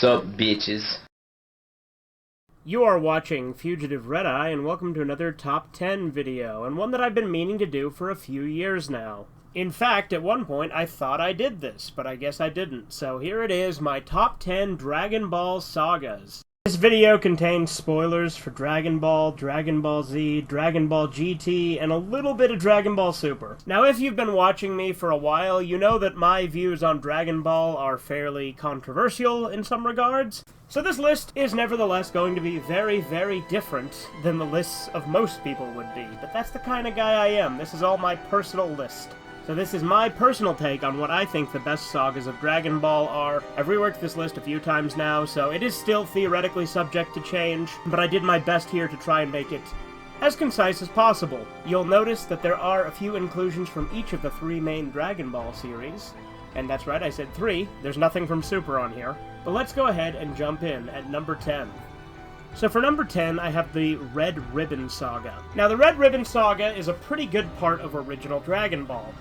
Sup, bitches? You are watching Fugitive Red Eye, and welcome to another Top 10 video, and one that I've been meaning to do for a few years now. In fact, at one point I thought I did this, but I guess I didn't, so here it is, my Top 10 Dragon Ball Sagas. This video contains spoilers for Dragon Ball, Dragon Ball Z, Dragon Ball GT, and a little bit of Dragon Ball Super. Now, if you've been watching me for a while, you know that my views on Dragon Ball are fairly controversial in some regards. So this list is nevertheless going to be very, very different than the lists of most people would be. But that's the kind of guy I am. This is all my personal list. So this is my personal take on what I think the best sagas of Dragon Ball are. I've reworked this list a few times now, so it is still theoretically subject to change, but I did my best here to try and make it as concise as possible. You'll notice that there are a few inclusions from each of the three main Dragon Ball series. And that's right, I said 3. There's nothing from Super on here. But let's go ahead and jump in at number 10. So for number 10, I have the Red Ribbon Saga. Now, the Red Ribbon Saga is a pretty good part of original Dragon Ball.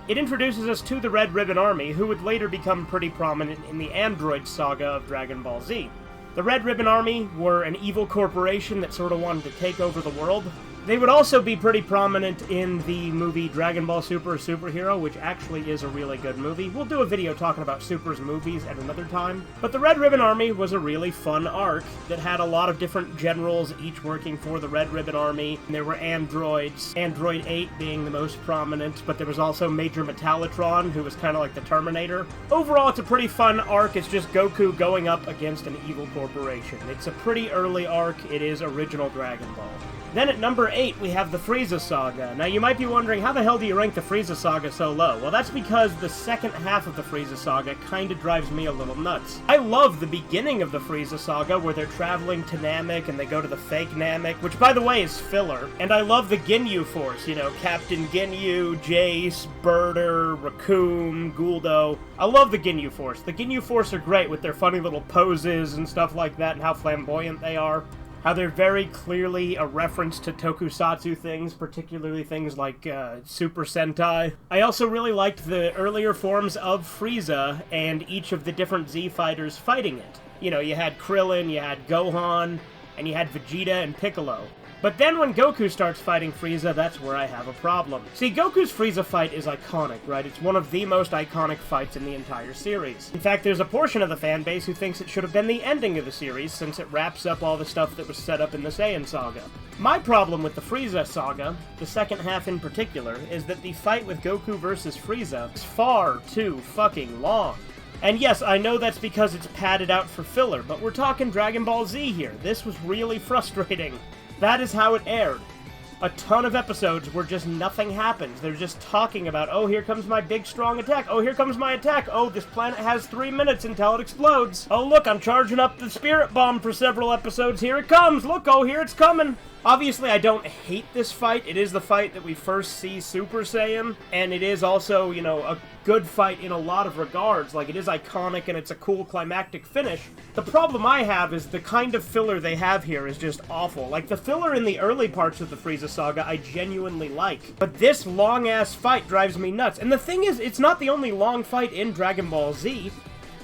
It introduces us to the Red Ribbon Army, who would later become pretty prominent in the Android Saga of Dragon Ball Z. The Red Ribbon Army were an evil corporation that sort of wanted to take over the world. They would also be pretty prominent in the movie Dragon Ball Super Superhero, which actually is a really good movie. We'll do a video talking about Super's movies at another time. But the Red Ribbon Army was a really fun arc that had a lot of different generals, each working for the Red Ribbon Army. And there were androids, Android 8 being the most prominent, but there was also Major Metallitron, who was kind of like the Terminator. Overall, it's a pretty fun arc. It's just Goku going up against an evil corporation. It's a pretty early arc. It is original Dragon Ball. Then at number 8, we have the Frieza Saga. Now, you might be wondering, how the hell do you rank the Frieza Saga so low? Well, that's because the second half of the Frieza Saga kinda drives me a little nuts. I love the beginning of the Frieza Saga, where they're traveling to Namek, and they go to the fake Namek, which, by the way, is filler. And I love the Ginyu Force, you know, Captain Ginyu, Jace, Birder, Raccoon, Guldo. I love the Ginyu Force. The Ginyu Force are great with their funny little poses and stuff like that, and how flamboyant they are. How they're very clearly a reference to tokusatsu things, particularly things like Super Sentai. I also really liked the earlier forms of Frieza and each of the different Z fighters fighting it. You know, you had Krillin, you had Gohan, and you had Vegeta and Piccolo. But then when Goku starts fighting Frieza, that's where I have a problem. See, Goku's Frieza fight is iconic, right? It's one of the most iconic fights in the entire series. In fact, there's a portion of the fan base who thinks it should have been the ending of the series, since it wraps up all the stuff that was set up in the Saiyan Saga. My problem with the Frieza Saga, the second half in particular, is that the fight with Goku versus Frieza is far too fucking long. And yes, I know that's because it's padded out for filler, but we're talking Dragon Ball Z here. This was really frustrating. That is how it aired. A ton of episodes where just nothing happens. They're just talking about, oh, here comes my big strong attack. Oh, here comes my attack. Oh, this planet has 3 minutes until it explodes. Oh, look, I'm charging up the spirit bomb for several episodes. Here it comes. Look, oh, here it's coming. Obviously, I don't hate this fight. It is the fight that we first see Super Saiyan, and it is also, you know, a good fight in a lot of regards. Like, it is iconic, and it's a cool climactic finish. The problem I have is the kind of filler they have here is just awful. Like, the filler in the early parts of the Frieza Saga I genuinely like, but this long-ass fight drives me nuts. And the thing is, it's not the only long fight in Dragon Ball Z.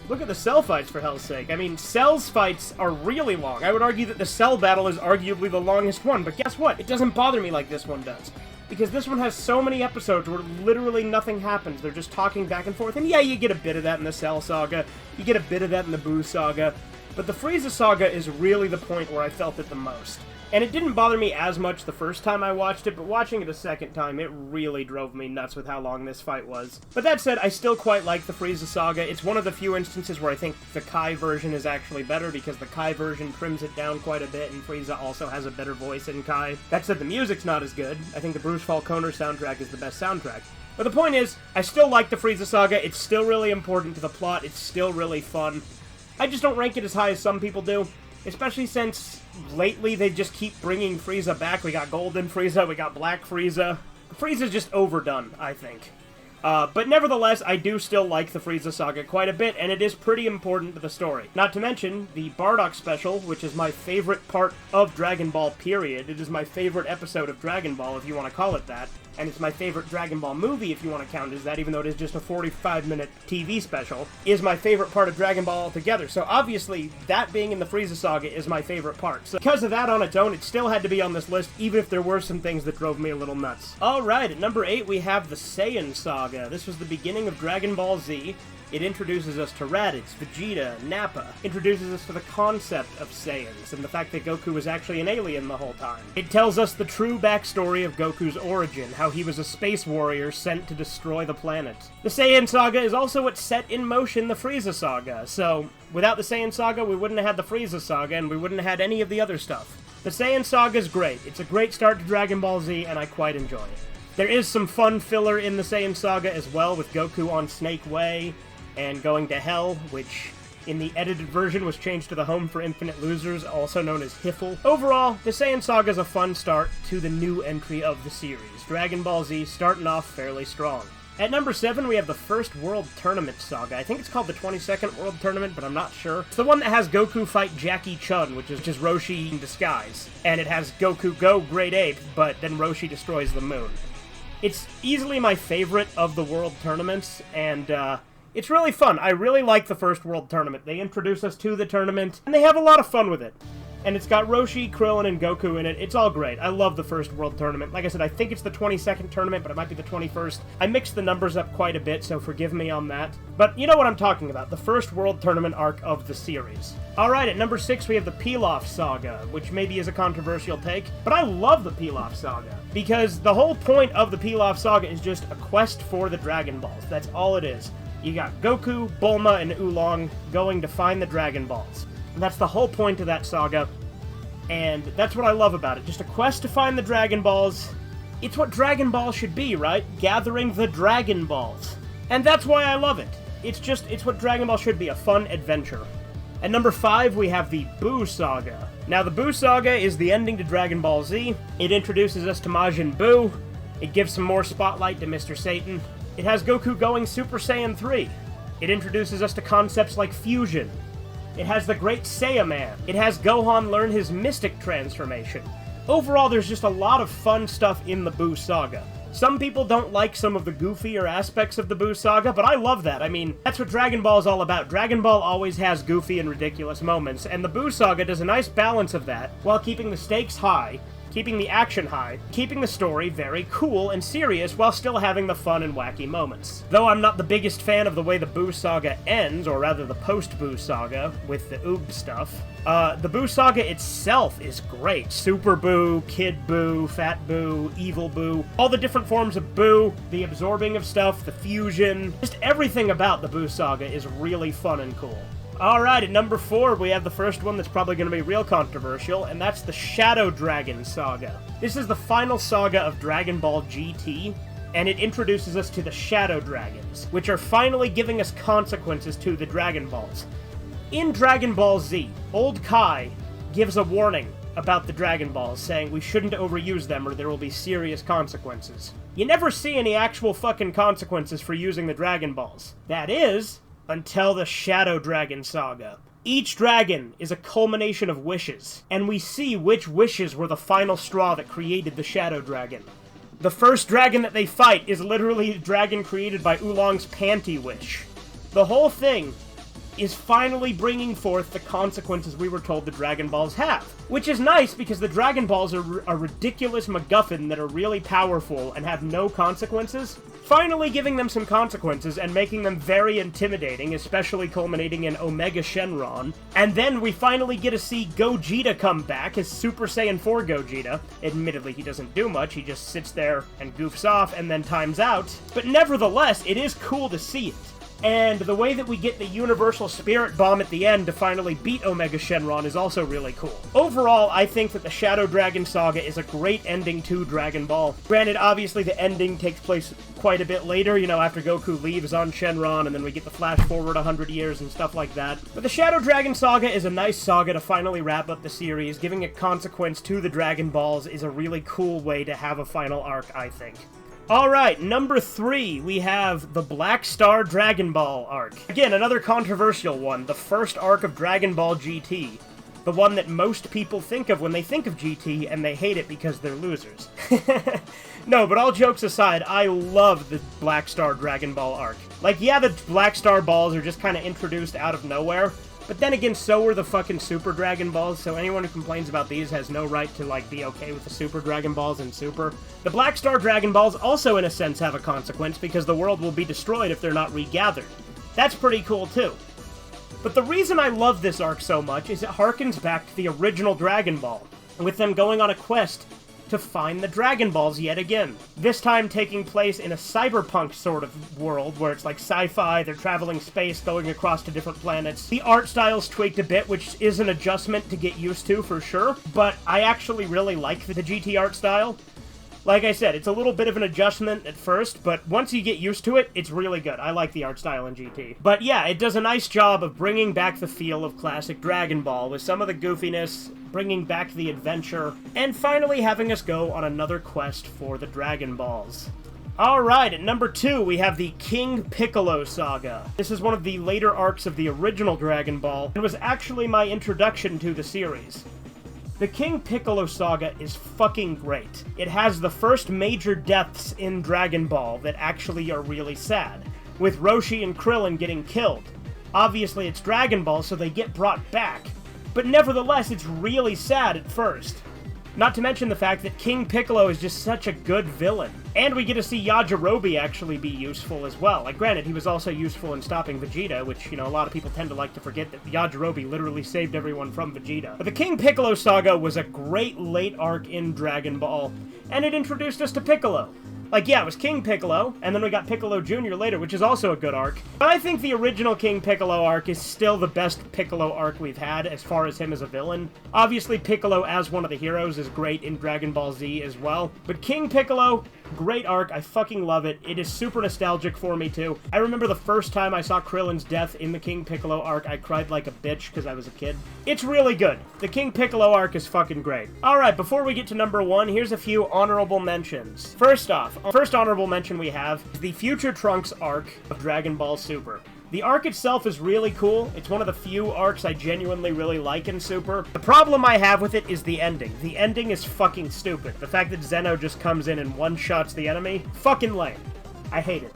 Look at the Cell fights, for hell's sake. I mean, Cell's fights are really long. I would argue that the Cell battle is arguably the longest one, but guess what? It doesn't bother me like this one does. Because this one has so many episodes where literally nothing happens. They're just talking back and forth, and yeah, you get a bit of that in the Cell Saga, you get a bit of that in the Buu Saga, but the Frieza Saga is really the point where I felt it the most. And it didn't bother me as much the first time I watched it, but watching it a second time, it really drove me nuts with how long this fight was. But that said, I still quite like the Frieza Saga. It's one of the few instances where I think the Kai version is actually better, because the Kai version trims it down quite a bit, and Frieza also has a better voice in Kai. That said, the music's not as good. I think the Bruce Falconer soundtrack is the best soundtrack. But the point is, I still like the Frieza Saga. It's still really important to the plot. It's still really fun. I just don't rank it as high as some people do. Especially since lately they just keep bringing Frieza back. We got Golden Frieza, we got Black Frieza. Frieza's just overdone, I think. But nevertheless, I do still like the Frieza Saga quite a bit, and it is pretty important to the story. Not to mention, the Bardock special, which is my favorite part of Dragon Ball, period. It is my favorite episode of Dragon Ball, if you want to call it that. and it's my favorite Dragon Ball movie, if you want to count as that, even though it is just a 45-minute TV special, is my favorite part of Dragon Ball altogether. So obviously, that being in the Frieza Saga is my favorite part. So because of that on its own, it still had to be on this list, even if there were some things that drove me a little nuts. Alright, at number 8 we have the Saiyan Saga. This was the beginning of Dragon Ball Z. It introduces us to Raditz, Vegeta, Nappa, introduces us to the concept of Saiyans, and the fact that Goku was actually an alien the whole time. It tells us the true backstory of Goku's origin, how he was a space warrior sent to destroy the planet. The Saiyan Saga is also what set in motion the Frieza Saga, so without the Saiyan Saga, we wouldn't have had the Frieza Saga, and we wouldn't have had any of the other stuff. The Saiyan Saga is great. It's a great start to Dragon Ball Z, and I quite enjoy it. There is some fun filler in the Saiyan Saga as well, with Goku on Snake Way, and going to Hell, which in the edited version was changed to the Home for Infinite Losers, also known as Hiffle. Overall, the Saiyan Saga is a fun start to the new entry of the series. Dragon Ball Z starting off fairly strong. At number 7, we have the first World Tournament Saga. I think it's called the 22nd World Tournament, but I'm not sure. It's the one that has Goku fight Jackie Chun, which is just Roshi in disguise. And it has Goku go Great Ape, but then Roshi destroys the moon. It's easily my favorite of the World Tournaments, and it's really fun. I really like the first World Tournament. They introduce us to the tournament, and they have a lot of fun with it. And it's got Roshi, Krillin, and Goku in it. It's all great. I love the first World Tournament. Like I said, I think it's the 22nd tournament, but it might be the 21st. I mixed the numbers up quite a bit, so forgive me on that. But you know what I'm talking about. The first World Tournament arc of the series. Alright, at number 6 we have the Poff Saga, which maybe is a controversial take, but I love the Poff Saga. Because the whole point of the Poff Saga is just a quest for the Dragon Balls. That's all it is. You got Goku, Bulma, and Oolong going to find the Dragon Balls. And that's the whole point of that saga, and that's what I love about it. Just a quest to find the Dragon Balls. It's what Dragon Ball should be, right? Gathering the Dragon Balls. And that's why I love it. It's what Dragon Ball should be, a fun adventure. At number 5, we have the Buu Saga. Now, the Buu Saga is the ending to Dragon Ball Z. It introduces us to Majin Buu. It gives some more spotlight to Mr. Satan. It has Goku going Super Saiyan 3. It introduces us to concepts like fusion. It has the Great Saiyaman. It has Gohan learn his mystic transformation. Overall, there's just a lot of fun stuff in the Buu Saga. Some people don't like some of the goofier aspects of the Buu Saga, but I love that. I mean, that's what Dragon Ball is all about. Dragon Ball always has goofy and ridiculous moments, and the Buu Saga does a nice balance of that, while keeping the stakes high, keeping the action high, keeping the story very cool and serious while still having the fun and wacky moments. Though I'm not the biggest fan of the way the Buu Saga ends, or rather the post-Buu Saga, with the Oob stuff, the Buu Saga itself is great. Super Buu, Kid Buu, Fat Buu, Evil Buu, all the different forms of Buu, the absorbing of stuff, the fusion, just everything about the Buu Saga is really fun and cool. Alright, at number 4, we have the first one that's probably going to be real controversial, and that's the Shadow Dragon Saga. This is the final saga of Dragon Ball GT, and it introduces us to the Shadow Dragons, which are finally giving us consequences to the Dragon Balls. In Dragon Ball Z, Old Kai gives a warning about the Dragon Balls, saying we shouldn't overuse them or there will be serious consequences. You never see any actual fucking consequences for using the Dragon Balls. That is, until the Shadow Dragon Saga. Each dragon is a culmination of wishes, and we see which wishes were the final straw that created the Shadow Dragon. The first dragon that they fight is literally a dragon created by Oolong's panty wish. The whole thing is finally bringing forth the consequences we were told the Dragon Balls have. Which is nice, because the Dragon Balls are a ridiculous MacGuffin that are really powerful and have no consequences. Finally giving them some consequences and making them very intimidating, especially culminating in Omega Shenron. And then we finally get to see Gogeta come back as Super Saiyan 4 Gogeta. Admittedly, he doesn't do much, he just sits there and goofs off and then times out. But nevertheless, it is cool to see it. And the way that we get the Universal Spirit Bomb at the end to finally beat Omega Shenron is also really cool. Overall, I think that the Shadow Dragon Saga is a great ending to Dragon Ball. Granted, obviously the ending takes place quite a bit later, you know, after Goku leaves on Shenron, and then we get the flash forward 100 years and stuff like that. But the Shadow Dragon Saga is a nice saga to finally wrap up the series. Giving a consequence to the Dragon Balls is a really cool way to have a final arc, I think. Alright, number 3, we have the Black Star Dragon Ball arc. Again, another controversial one, the first arc of Dragon Ball GT. The one that most people think of when they think of GT, and they hate it because they're losers. No, but all jokes aside, I love the Black Star Dragon Ball arc. Like, yeah, the Black Star balls are just kind of introduced out of nowhere, but then again, so were the fucking Super Dragon Balls, so anyone who complains about these has no right to, like, be okay with the Super Dragon Balls in Super. The Black Star Dragon Balls also, in a sense, have a consequence, because the world will be destroyed if they're not regathered. That's pretty cool, too. But the reason I love this arc so much is it harkens back to the original Dragon Ball, with them going on a quest to find the Dragon Balls yet again. This time taking place in a cyberpunk sort of world, where it's like sci-fi, they're traveling space, going across to different planets. The art style's tweaked a bit, which is an adjustment to get used to, for sure, but I actually really like the GT art style. Like I said, it's a little bit of an adjustment at first, but once you get used to it, it's really good. I like the art style in GT. But yeah, it does a nice job of bringing back the feel of classic Dragon Ball, with some of the goofiness, bringing back the adventure, and finally having us go on another quest for the Dragon Balls. Alright, at number 2, we have the King Piccolo Saga. This is one of the later arcs of the original Dragon Ball, and was actually my introduction to the series. The King Piccolo Saga is fucking great. It has the first major deaths in Dragon Ball that actually are really sad, with Roshi and Krillin getting killed. Obviously it's Dragon Ball, so they get brought back, but nevertheless it's really sad at first. Not to mention the fact that King Piccolo is just such a good villain. And we get to see Yajirobe actually be useful as well. Like, granted, he was also useful in stopping Vegeta, which, you know, a lot of people tend to like to forget that Yajirobe literally saved everyone from Vegeta. But the King Piccolo Saga was a great late arc in Dragon Ball, and it introduced us to Piccolo. Like, yeah, it was King Piccolo, and then we got Piccolo Jr. later, which is also a good arc. But I think the original King Piccolo arc is still the best Piccolo arc we've had, as far as him as a villain. Obviously, Piccolo as one of the heroes is great in Dragon Ball Z as well. But King Piccolo, great arc, I fucking love it. It is super nostalgic for me, too. I remember the first time I saw Krillin's death in the King Piccolo arc, I cried like a bitch because I was a kid. It's really good. The King Piccolo arc is fucking great. Alright, before we get to number 1, here's a few honorable mentions. First off, first honorable mention we have is the Future Trunks arc of Dragon Ball Super. The arc itself is really cool. It's one of the few arcs I genuinely really like in Super. The problem I have with it is the ending. The ending is fucking stupid. The fact that Zeno just comes in and one-shots the enemy, fucking lame. I hate it.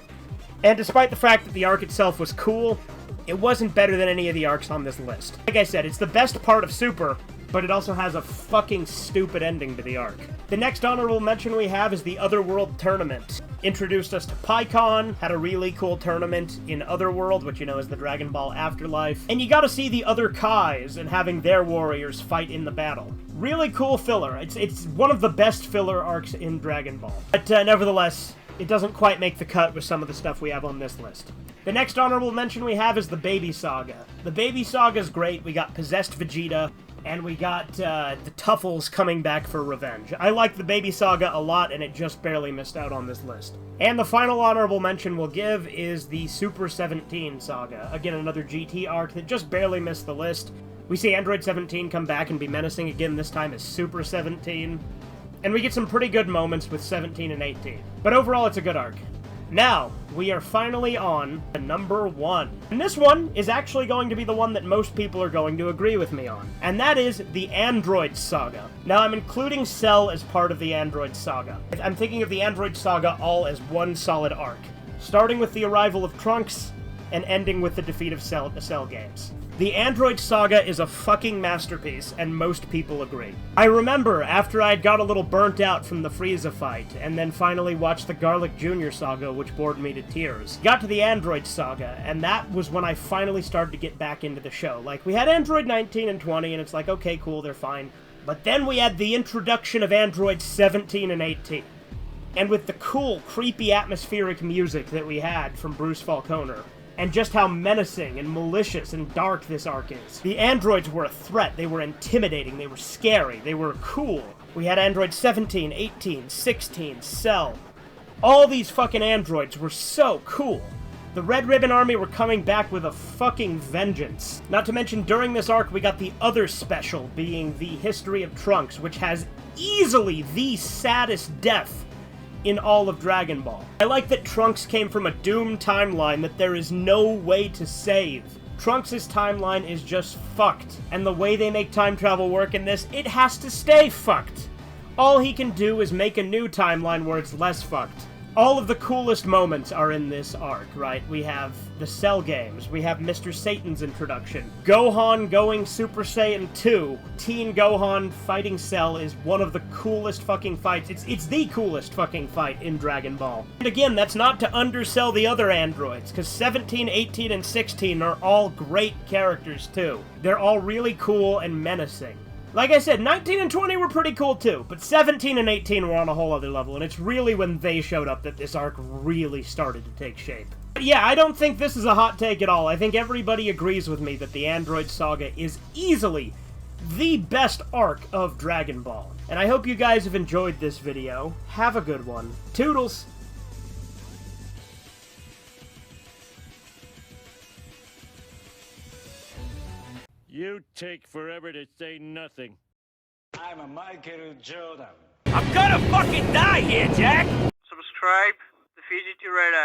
And despite the fact that the arc itself was cool, it wasn't better than any of the arcs on this list. Like I said, it's the best part of Super, but it also has a fucking stupid ending to the arc. The next honorable mention we have is the Otherworld Tournament. Introduced us to Piccon, had a really cool tournament in Otherworld, which you know is the Dragon Ball Afterlife, and you got to see the other Kais and having their warriors fight in the battle. Really cool filler. It's one of the best filler arcs in Dragon Ball. But nevertheless, it doesn't quite make the cut with some of the stuff we have on this list. The next honorable mention we have is the Baby Saga. The Baby Saga is great. We got Possessed Vegeta, and we got the Tuffles coming back for revenge. I like the Baby Saga a lot, and it just barely missed out on this list. And the final honorable mention we'll give is the Super 17 Saga. Again, another GT arc that just barely missed the list. We see Android 17 come back and be menacing again, this time as Super 17. And we get some pretty good moments with 17 and 18. But overall, it's a good arc. Now, we are finally on to number 1. And this one is actually going to be the one that most people are going to agree with me on. And that is the Android Saga. Now, I'm including Cell as part of the Android Saga. I'm thinking of the Android Saga all as one solid arc, starting with the arrival of Trunks and ending with the defeat of Cell at the Cell games. The Android Saga is a fucking masterpiece, and most people agree. I remember, after I'd got a little burnt out from the Frieza fight, and then finally watched the Garlic Jr. Saga, which bored me to tears, got to the Android Saga, and that was when I finally started to get back into the show. Like, we had Android 19 and 20, and it's like, okay, cool, they're fine. But then we had the introduction of Android 17 and 18. And with the cool, creepy, atmospheric music that we had from Bruce Falconer, and just how menacing and malicious and dark this arc is. The androids were a threat, they were intimidating, they were scary, they were cool. We had Android 17, 18, 16, Cell. All these fucking androids were so cool. The Red Ribbon Army were coming back with a fucking vengeance. Not to mention, during this arc, we got the other special, being the History of Trunks, which has easily the saddest death in all of Dragon Ball. I like that Trunks came from a doomed timeline that there is no way to save. Trunks' timeline is just fucked, and the way they make time travel work in this, it has to stay fucked. All he can do is make a new timeline where it's less fucked. All of the coolest moments are in this arc, right? We have the Cell games, we have Mr. Satan's introduction, Gohan going Super Saiyan 2, Teen Gohan fighting Cell is one of the coolest fucking fights. It's the coolest fucking fight in Dragon Ball. And again, that's not to undersell the other androids, because 17, 18, and 16 are all great characters too. They're all really cool and menacing. Like I said, 19 and 20 were pretty cool too, but 17 and 18 were on a whole other level, and it's really when they showed up that this arc really started to take shape. But yeah, I don't think this is a hot take at all. I think everybody agrees with me that the Android Saga is easily the best arc of Dragon Ball. And I hope you guys have enjoyed this video. Have a good one. Toodles! You take forever to say nothing. I'm a Michael Jordan. I'm gonna fucking die here, Jack! Subscribe to Fugitive Red Eye.